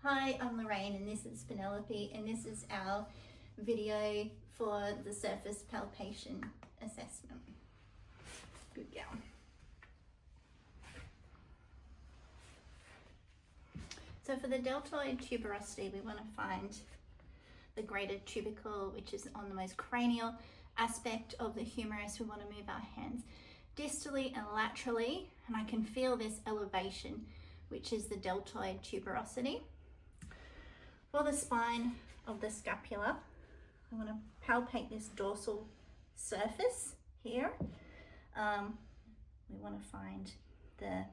Hi, I'm Lorraine and this is Penelope, and this is our video for the surface palpation assessment. Good girl. So for the deltoid tuberosity, we want to find the greater tubercle, which is on the most cranial aspect of the humerus. We want to move our hands distally and laterally, and I can feel this elevation, which is the deltoid tuberosity. For the spine of the scapula, I want to palpate this dorsal surface here. We want to find the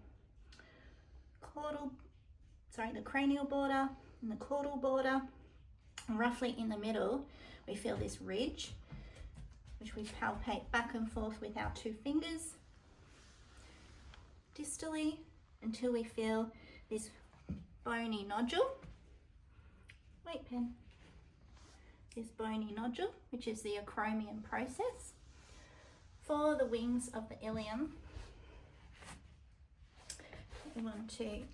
cranial border and the caudal border. And roughly in the middle, we feel this ridge, which we palpate back and forth with our two fingers distally until we feel this bony nodule. Wait, pen. This bony nodule, which is the acromion process. For the wings of the ilium, we want to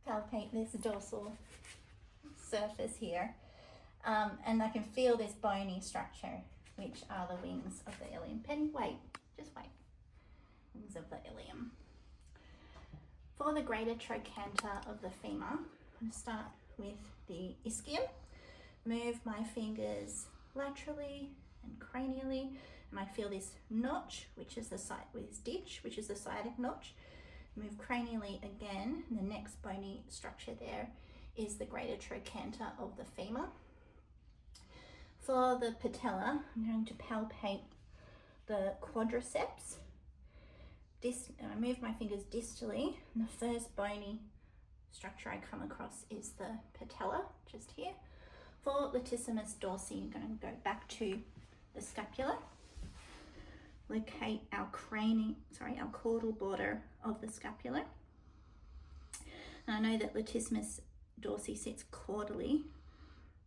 palpate this dorsal surface here, and I can feel this bony structure, which are the wings of the ilium. Penny, wait, just wait. Wings of the ilium. For the greater trochanter of the femur, I'm going to start with the ischium. Move my fingers laterally and cranially, and I feel this notch, which is the ditch, which is the sciatic notch. Move cranially again, and the next bony structure there is the greater trochanter of the femur. For the patella, I'm going to palpate the quadriceps. I move my fingers distally, and the first bony structure I come across is the patella, just here. For latissimus dorsi, I'm going to go back to the scapula. Locate our caudal border of the scapula. And I know that latissimus dorsi sits caudally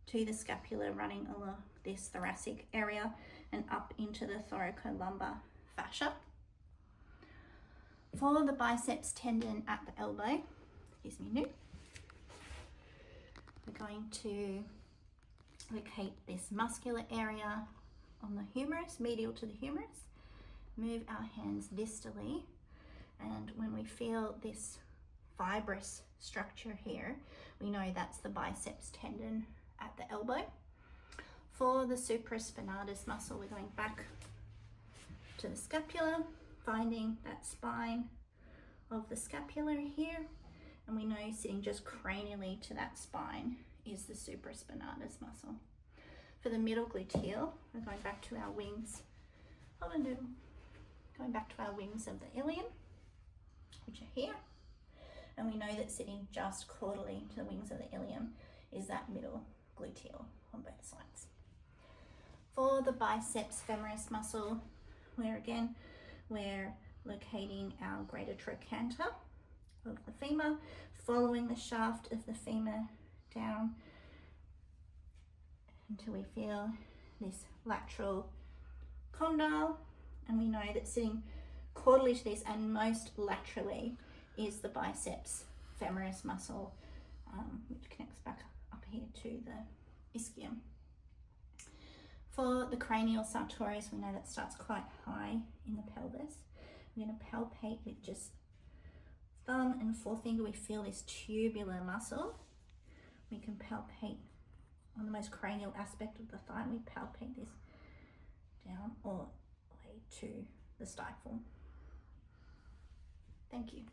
to the scapula, running along this thoracic area and up into the thoracolumbar fascia. For the biceps tendon at the elbow, we're going to locate this muscular area on the humerus, medial to the humerus. Move our hands distally, and when we feel this fibrous structure here, we know that's the biceps tendon at the elbow. For the supraspinatus muscle, we're going back to the scapula, finding that spine of the scapula here, and we know sitting just cranially to that spine is the supraspinatus muscle. For the middle gluteal, we're going back to our wings. Going back to our wings of the ilium, which are here, and we know that sitting just caudally to the wings of the ilium is that middle gluteal on both sides. For the biceps femoris muscle, we're locating our greater trochanter of the femur, following the shaft of the femur down until we feel this lateral condyle, and we know that sitting caudally to this and most laterally is the biceps femoris muscle, which connects back up here to the ischium. For the cranial sartorius, we know that starts quite high in the pelvis. I'm going to palpate with just thumb and forefinger. We feel this tubular muscle. We can palpate on the most cranial aspect of the thigh. We palpate this down all the way to the stifle. Thank you.